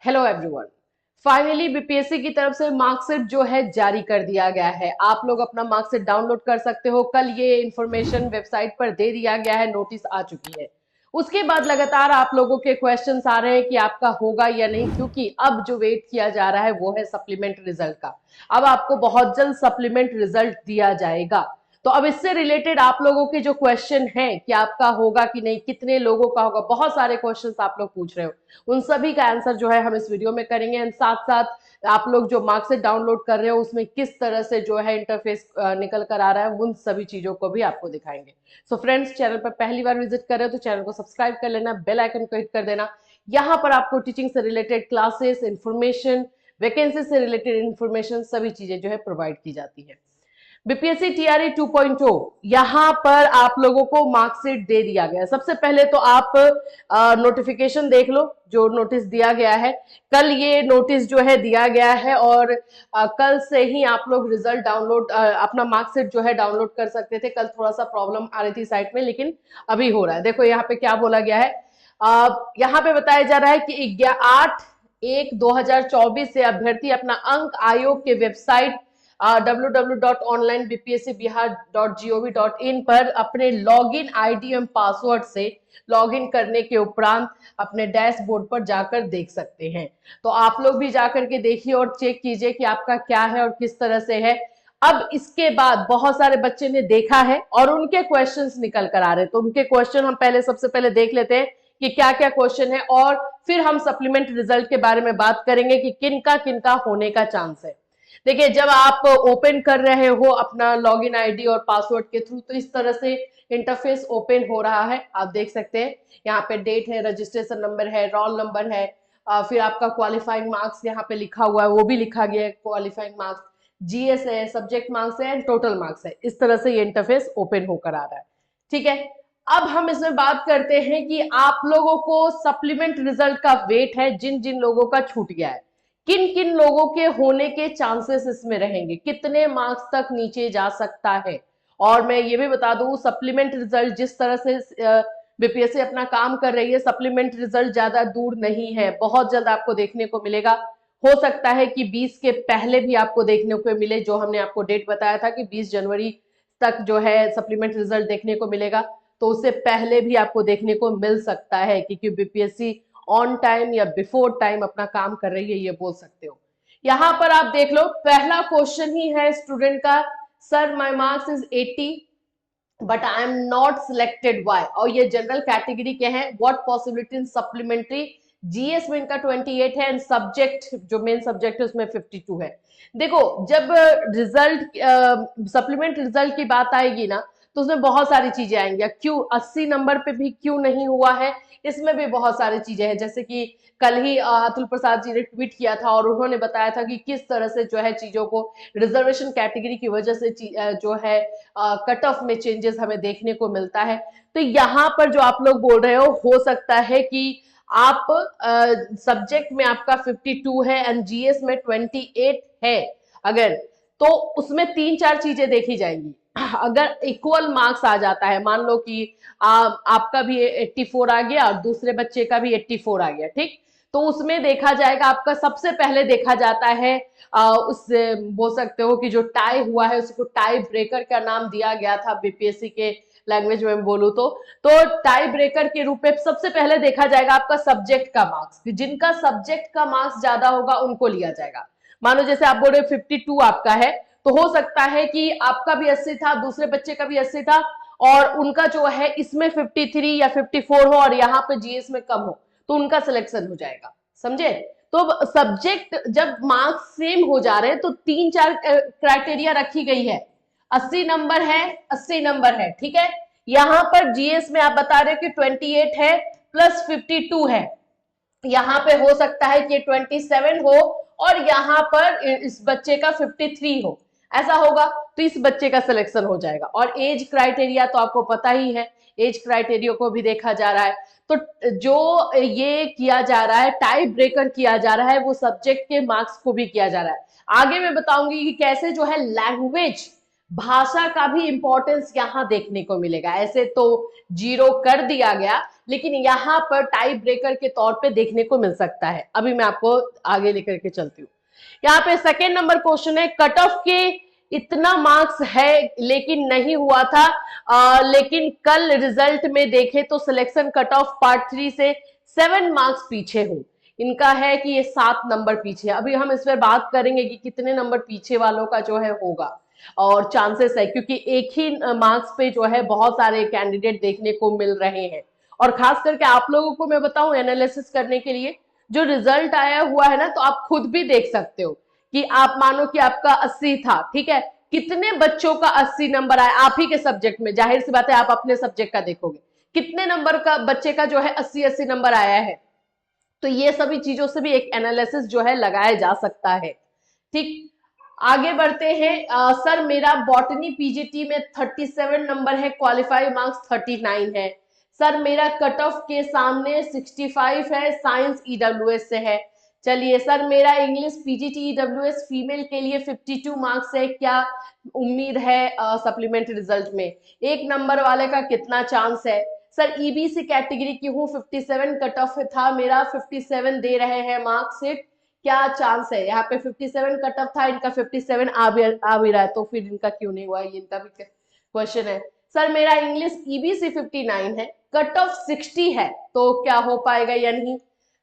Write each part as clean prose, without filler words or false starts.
Hello everyone. Finally BPSC की तरफ से मार्कशीट जो है जारी कर दिया गया है। आप लोग अपना मार्कशीट डाउनलोड कर सकते हो। कल ये इंफॉर्मेशन वेबसाइट पर दे दिया गया है, नोटिस आ चुकी है। उसके बाद लगातार आप लोगों के क्वेश्चंस आ रहे हैं कि आपका होगा या नहीं, क्योंकि अब जो वेट किया जा रहा है वो है सप्लीमेंट रिजल्ट का। अब आपको बहुत जल्द सप्लीमेंट रिजल्ट दिया जाएगा। तो अब इससे रिलेटेड आप लोगों के जो क्वेश्चन हैं कि आपका होगा कि नहीं, कितने लोगों का होगा, बहुत सारे क्वेश्चंस आप लोग पूछ रहे हो। उन सभी का आंसर जो है हम इस वीडियो में करेंगे। एंड साथ साथ आप लोग जो मार्कशीट डाउनलोड कर रहे हो उसमें किस तरह से जो है इंटरफेस निकल कर आ रहा है, उन सभी चीजों को भी आपको दिखाएंगे। सो फ्रेंड्स, चैनल पर पहली बार विजिट कर रहे हो तो चैनल को सब्सक्राइब कर लेना, बेल आइकन को हिट कर देना। यहाँ पर आपको टीचिंग से रिलेटेड क्लासेस, इंफॉर्मेशन, वैकेंसी से रिलेटेड इंफॉर्मेशन, सभी चीजें जो है प्रोवाइड की जाती है। बीपीएससी टीआरई 2.0 यहां पर आप लोगों को मार्कशीट दे दिया गया। सबसे पहले तो आप नोटिफिकेशन देख लो जो नोटिस दिया गया है। कल ये नोटिस जो है दिया गया है और कल से ही आप लोग रिजल्ट डाउनलोड, अपना मार्कशीट जो है डाउनलोड कर सकते थे। कल थोड़ा सा प्रॉब्लम आ रही थी साइट में, लेकिन अभी हो रहा है। देखो यहाँ पे क्या बोला गया है। यहाँ पे बताया जा रहा है कि 8/1/2024 से अभ्यर्थी अपना अंक आयोग के वेबसाइट www.onlinebpscbihar.gov.in पर अपने लॉगिन आईडी एवं पासवर्ड से लॉगिन करने के उपरांत अपने डैशबोर्ड पर जाकर देख सकते हैं। तो आप लोग भी जाकर के देखिए और चेक कीजिए कि आपका क्या है और किस तरह से है। अब इसके बाद बहुत सारे बच्चे ने देखा है और उनके क्वेश्चंस निकल कर आ रहे हैं, तो उनके क्वेश्चन हम सबसे पहले देख लेते हैं कि क्या क्या क्वेश्चन है, और फिर हम सप्लीमेंट रिजल्ट के बारे में बात करेंगे कि किनका किनका होने का चांस है। देखिए, जब आप ओपन कर रहे हो अपना लॉगिन आईडी और पासवर्ड के थ्रू, तो इस तरह से इंटरफेस ओपन हो रहा है। आप देख सकते हैं यहाँ पे डेट है, रजिस्ट्रेशन नंबर है, रोल नंबर है, फिर आपका क्वालिफाइंग मार्क्स यहाँ पे लिखा हुआ है, वो भी लिखा गया है क्वालिफाइंग मार्क्स, जीएस है, सब्जेक्ट मार्क्स है एंड टोटल मार्क्स है। इस तरह से ये इंटरफेस ओपन होकर आ रहा है। ठीक है, अब हम इसमें बात करते हैं कि आप लोगों को सप्लीमेंट रिजल्ट का वेट है, जिन जिन लोगों का छूट गया है, किन किन लोगों के होने के चांसेस इसमें रहेंगे, कितने मार्क्स तक नीचे जा सकता है। और मैं ये भी बता दूं, सप्लीमेंट रिजल्ट जिस तरह से बीपीएससी अपना काम कर रही है, सप्लीमेंट रिजल्ट ज्यादा दूर नहीं है, बहुत जल्द आपको देखने को मिलेगा। हो सकता है कि 20 के पहले भी आपको देखने को मिले, जो हमने आपको डेट बताया था कि 20 जनवरी तक जो है सप्लीमेंट रिजल्ट देखने को मिलेगा, तो उससे पहले भी आपको देखने को मिल सकता है, क्योंकि बीपीएससी ऑन टाइम या बिफोर टाइम अपना काम कर रही है, ये बोल सकते हो। यहां पर आप देख लो, पहला क्वेश्चन ही है स्टूडेंट का, sir my marks is 80 but I am not selected why. और ये जनरल कैटेगरी के हैं। What possibility in supplementary, GS में इनका 28 है एंड सब्जेक्ट जो मेन सब्जेक्ट है उसमें 52 है। देखो, जब रिजल्ट सप्लीमेंट रिजल्ट की बात आएगी ना, तो उसमें बहुत सारी चीजें आएंगी। क्यों 80 नंबर पे भी क्यों नहीं हुआ है, इसमें भी बहुत सारी चीजें हैं। जैसे कि कल ही अतुल प्रसाद जी ने ट्वीट किया था और उन्होंने बताया था कि किस तरह से जो है चीजों को रिजर्वेशन कैटेगरी की वजह से जो है कट ऑफ में चेंजेस हमें देखने को मिलता है। तो यहाँ पर जो आप लोग बोल रहे हो सकता है कि आप सब्जेक्ट में आपका 52 है एंड जीएस में 28 है, अगर तो उसमें तीन चार चीजें देखी जाएंगी। अगर इक्वल मार्क्स आ जाता है, मान लो कि आपका भी 84 आ गया और दूसरे बच्चे का भी 84 आ गया, ठीक, तो उसमें देखा जाएगा, आपका सबसे पहले देखा जाता है उस बोल सकते हो कि जो टाई हुआ है उसको टाई ब्रेकर का नाम दिया गया था बीपीएससी के लैंग्वेज में बोलूं तो टाई ब्रेकर के रूप में सबसे पहले देखा जाएगा आपका सब्जेक्ट का मार्क्स। जिनका सब्जेक्ट का मार्क्स ज्यादा होगा उनको लिया जाएगा। मानो जैसे आप बोल रहे 52 आपका है, तो हो सकता है कि आपका भी 80 था, दूसरे बच्चे का भी 80 था, और उनका जो है इसमें 53 या 54 हो और यहाँ पे जीएस में कम हो, तो उनका सिलेक्शन हो जाएगा। समझे? तो सब्जेक्ट जब मार्क्स सेम हो जा रहे हैं तो तीन चार क्राइटेरिया रखी गई है। 80 नंबर है, 80 नंबर है, ठीक है। यहां पर जीएस में आप बता रहे हो कि 28 है प्लस 52 है, यहां पे हो सकता है कि 27 हो और यहां पर इस बच्चे का 53 हो, ऐसा होगा तो इस बच्चे का सिलेक्शन हो जाएगा। और एज क्राइटेरिया तो आपको पता ही है, एज क्राइटेरिया को भी देखा जा रहा है। तो जो ये किया जा रहा है, टाई ब्रेकर किया जा रहा है, वो सब्जेक्ट के मार्क्स को भी किया जा रहा है। आगे मैं बताऊंगी कि कैसे जो है लैंग्वेज भाषा का भी इंपॉर्टेंस यहाँ देखने को मिलेगा। ऐसे तो 0 कर दिया गया, लेकिन यहाँ पर टाई ब्रेकर के तौर पे देखने को मिल सकता है। अभी मैं आपको आगे लेकर के चलती हूँ। यहाँ पे सेकेंड नंबर क्वेश्चन है, कट ऑफ के इतना मार्क्स है लेकिन नहीं हुआ था, लेकिन कल रिजल्ट में देखे तो सिलेक्शन कट ऑफ पार्ट 3 से 7 मार्क्स पीछे हूं। इनका है कि ये 7 नंबर पीछे है। अभी हम इस पर बात करेंगे कि कितने नंबर पीछे वालों का जो है होगा और चांसेस है, क्योंकि एक ही मार्क्स पे जो है बहुत सारे कैंडिडेट देखने को मिल रहे हैं। और खास करके आप लोगों को मैं बताऊं एनालिसिस करने के लिए, जो रिजल्ट आया हुआ है ना, तो आप खुद भी देख सकते हो कि आप मानो कि आपका 80 था, ठीक है, कितने बच्चों का 80 नंबर आया आप ही के सब्जेक्ट में। जाहिर सी बात है आप अपने सब्जेक्ट का देखोगे कितने नंबर का बच्चे का जो है 80-80 नंबर आया है। तो ये सभी चीजों से भी एक एनालिसिस जो है लगाया जा सकता है। ठीक, आगे बढ़ते हैं। सर मेरा बॉटनी पीजीटी में 37 नंबर है, क्वालिफाई मार्क्स 39 है। सर मेरा कट ऑफ के सामने 65 है, साइंस ईडब्ल्यूएस से है। चलिए सर मेरा इंग्लिश पीजीटी ईडब्ल्यूएस फीमेल के लिए 52 मार्क्स है, क्या उम्मीद है सप्लीमेंट्री रिजल्ट में? एक नंबर वाले का कितना चांस है? सर ईबीसी कैटेगरी की हूँ, 57 कट ऑफ था मेरा, 57 दे रहे हैं मार्कशीट, क्या चांस है? यहाँ पे 57 कट ऑफ था, इनका 57 आ भी रहा है, तो फिर इनका क्यों नहीं हुआ, ये इनका भी क्वेश्चन है। सर मेरा इंग्लिश ईबीसी 59 है, कट ऑफ 60 है, तो क्या हो पाएगा या नहीं?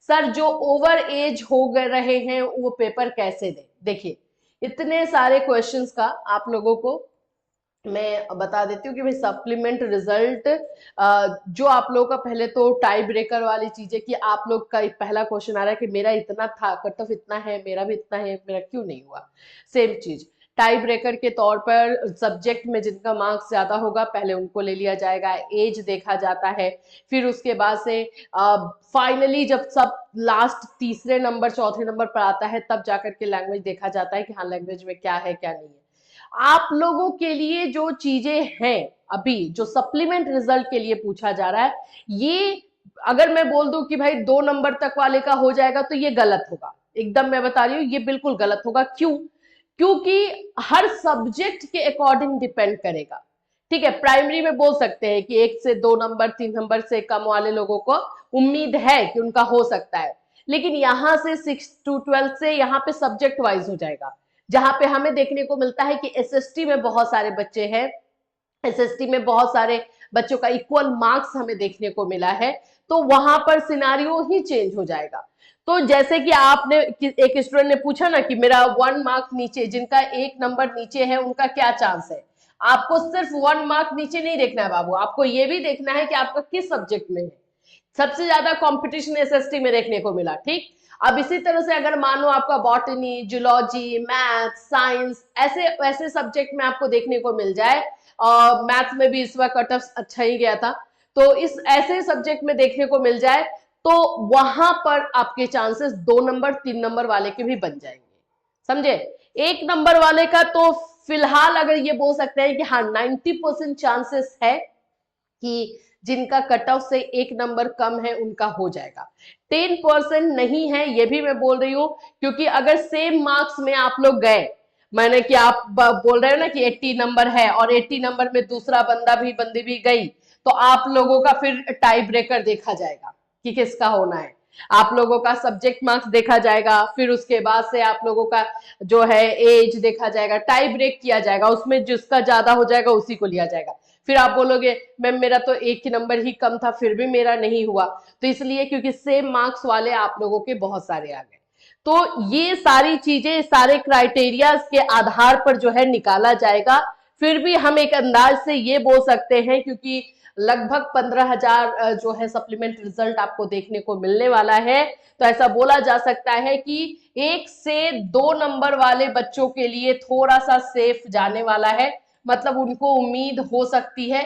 सर जो ओवर एज हो गए रहे हैं वो पेपर कैसे दे? देखिए इतने सारे क्वेश्चंस का आप लोगों को मैं बता देती हूँ कि भाई सप्लीमेंट रिजल्ट जो आप लोगों का पहले तो टाई ब्रेकर वाली चीज है कि आप लोग का पहला क्वेश्चन आ रहा है कि मेरा इतना था, कट ऑफ इतना है, मेरा भी इतना है, मेरा क्यों नहीं हुआ? सेम चीज टाई ब्रेकर के तौर पर सब्जेक्ट में जिनका मार्क्स ज्यादा होगा पहले उनको ले लिया जाएगा, एज देखा जाता है, फिर उसके बाद से फाइनली जब सब लास्ट तीसरे नंबर चौथे नंबर पर आता है तब जाकर के लैंग्वेज देखा जाता है कि हाँ लैंग्वेज में क्या है क्या नहीं है। आप लोगों के लिए जो चीजें हैं अभी जो सप्लीमेंट रिजल्ट के लिए पूछा जा रहा है, ये अगर मैं बोल दूं कि भाई 2 नंबर तक वाले का हो जाएगा तो ये गलत होगा। एकदम मैं बता रही हूँ ये बिल्कुल गलत होगा। क्यों? क्योंकि हर सब्जेक्ट के अकॉर्डिंग डिपेंड करेगा। ठीक है, प्राइमरी में बोल सकते हैं कि 1 से 2 नंबर 3 नंबर से कम वाले लोगों को उम्मीद है कि उनका हो सकता है, लेकिन यहां से 6 to 12 से यहाँ पे सब्जेक्ट वाइज हो जाएगा, जहां पे हमें देखने को मिलता है कि एसएसटी में बहुत सारे बच्चे हैं, एसएसटी में बहुत सारे बच्चों का इक्वल मार्क्स हमें देखने को मिला है, तो वहां पर सिनारियो ही चेंज हो जाएगा। तो जैसे कि आपने एक स्टूडेंट ने पूछा ना कि मेरा 1 मार्क नीचे, जिनका 1 नंबर नीचे है उनका क्या चांस है? आपको सिर्फ 1 मार्क नीचे नहीं देखना है बाबू, आपको ये भी देखना है कि आपका किस सब्जेक्ट में है। सबसे ज्यादा कंपटीशन एसएसटी में देखने को मिला। ठीक, अब इसी तरह से अगर मानो आपका बॉटनी, जूलॉजी, मैथ, साइंस ऐसे ऐसे सब्जेक्ट में आपको देखने को मिल जाए, और मैथ्स में भी इस बार कट ऑफ अच्छा ही गया था, तो इस ऐसे सब्जेक्ट में देखने को मिल जाए तो वहां पर आपके चांसेस 2 नंबर 3 नंबर वाले के भी बन जाएंगे। समझे? 1 नंबर वाले का तो फिलहाल अगर ये बोल सकते हैं कि हाँ 90% चांसेस है कि जिनका कट ऑफ से 1 नंबर कम है उनका हो जाएगा। 10% नहीं है, ये भी मैं बोल रही हूं, क्योंकि अगर सेम मार्क्स में आप लोग गए, मैंने कि आप बोल रहे हो ना कि 80 नंबर है और 80 नंबर में दूसरा बंदी भी गई, तो आप लोगों का फिर टाई ब्रेकर देखा जाएगा कि किसका होना है। आप लोगों का सब्जेक्ट मार्क्स देखा जाएगा, फिर उसके बाद से आप लोगों का जो है एज देखा जाएगा, टाई ब्रेक किया जाएगा, उसमें जिसका ज्यादा हो जाएगा उसी को लिया जाएगा। फिर आप बोलोगे मैम मेरा तो 1 नंबर ही कम था फिर भी मेरा नहीं हुआ, तो इसलिए क्योंकि सेम मार्क्स वाले आप लोगों के बहुत सारे आ गए। तो ये सारी चीजें सारे क्राइटेरिया के आधार पर जो है निकाला जाएगा। फिर भी हम एक अंदाज से ये बोल सकते हैं, क्योंकि लगभग 15,000 जो है सप्लीमेंट रिजल्ट आपको देखने को मिलने वाला है, तो ऐसा बोला जा सकता है कि 1 से 2 नंबर वाले बच्चों के लिए थोड़ा सा सेफ जाने वाला है, मतलब उनको उम्मीद हो सकती है।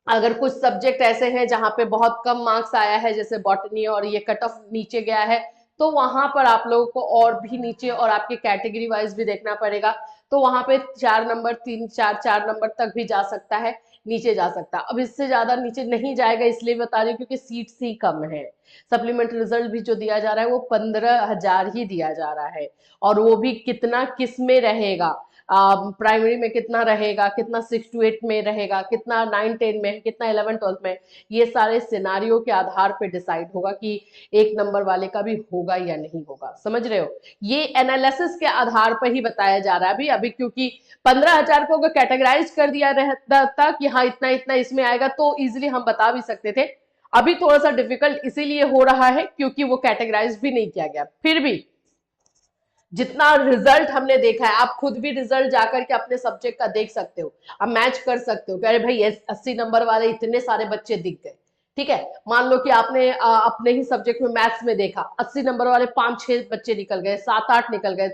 अगर कुछ सब्जेक्ट ऐसे हैं जहां पे बहुत कम मार्क्स आया है, जैसे बॉटनी, और ये कट ऑफ नीचे गया है, तो वहां पर आप लोगों को और भी नीचे और आपके कैटेगरी वाइज भी देखना पड़ेगा, तो वहां पे 4 नंबर 3 4 नंबर तक भी जा सकता है, नीचे जा सकता है। अब इससे ज्यादा नीचे नहीं जाएगा, इसलिए बता रही हूँ क्योंकि सीट्स ही कम है। सप्लीमेंट्री रिजल्ट भी जो दिया जा रहा है वो 15,000 ही दिया जा रहा है, और वो भी कितना किस में रहेगा। प्राइमरी में कितना रहेगा, कितना 6 to 8 में रहेगा, कितना 9-10 में, कितना 11-12 में, ये सारे सिनारियो के आधार पे डिसाइड होगा कि 1 नंबर वाले का भी होगा या नहीं होगा। समझ रहे हो, ये एनालिसिस के आधार पर ही बताया जा रहा है अभी क्योंकि 15,000 को अगर कैटेगराइज कर दिया रहता था कि हाँ इतना इतना इसमें आएगा तो इजिली हम बता भी सकते थे। अभी थोड़ा सा डिफिकल्ट इसीलिए हो रहा है क्योंकि वो कैटेगराइज भी नहीं किया गया। फिर भी जितना रिजल्ट हमने देखा है, आप खुद भी रिजल्ट जाकर के अपने सब्जेक्ट का देख सकते हो, आप मैच कर सकते हो कि अरे भाई 80 नंबर वाले इतने सारे बच्चे दिख गए। ठीक है, मान लो कि आपने अपने ही सब्जेक्ट में मैथ्स में देखा 80 नंबर वाले 5-6 बच्चे निकल गए, 7-8 निकल गए,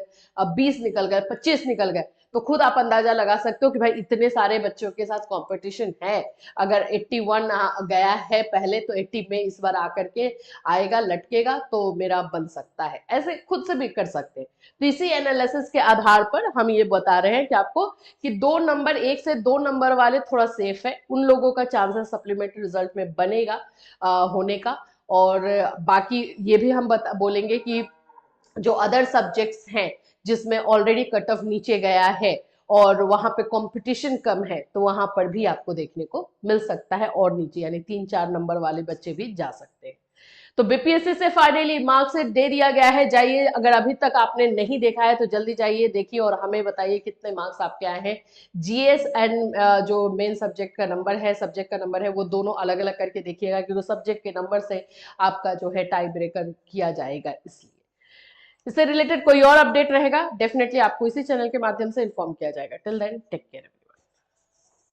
20 निकल गए, 25 निकल गए, तो खुद आप अंदाजा लगा सकते हो कि भाई इतने सारे बच्चों के साथ कंपटीशन है। अगर 81 गया है पहले तो 80 में इस बार आकर के आएगा, लटकेगा तो मेरा बन सकता है, ऐसे खुद से भी कर सकते हैं। तो इसी एनालिसिस के आधार पर हम ये बता रहे हैं कि आपको कि 2 नंबर 1 से 2 नंबर वाले थोड़ा सेफ है, उन लोगों का चांसेस सप्लीमेंट्री रिजल्ट में बनेगा होने का। और बाकी ये भी हम बोलेंगे कि जो अदर सब्जेक्ट्स हैं जिसमें ऑलरेडी कट ऑफ नीचे गया है और वहां पे कंपटीशन कम है, तो वहां पर भी आपको देखने को मिल सकता है और नीचे यानी 3-4 नंबर वाले बच्चे भी जा सकते हैं। तो बीपीएससी से फाइनली मार्क्स दे दिया गया है, जाइए अगर अभी तक आपने नहीं देखा है तो जल्दी जाइए देखिए और हमें बताइए कितने मार्क्स आपके आए हैं। जीएस एंड जो मेन सब्जेक्ट का नंबर है वो दोनों अलग अलग करके देखिएगा क्योंकि सब्जेक्ट के नंबर से आपका जो है टाई ब्रेकर किया जाएगा। इसलिए इससे रिलेटेड कोई और अपडेट रहेगा डेफिनेटली आपको इसी चैनल के माध्यम से इन्फॉर्म किया जाएगा। Till then take care.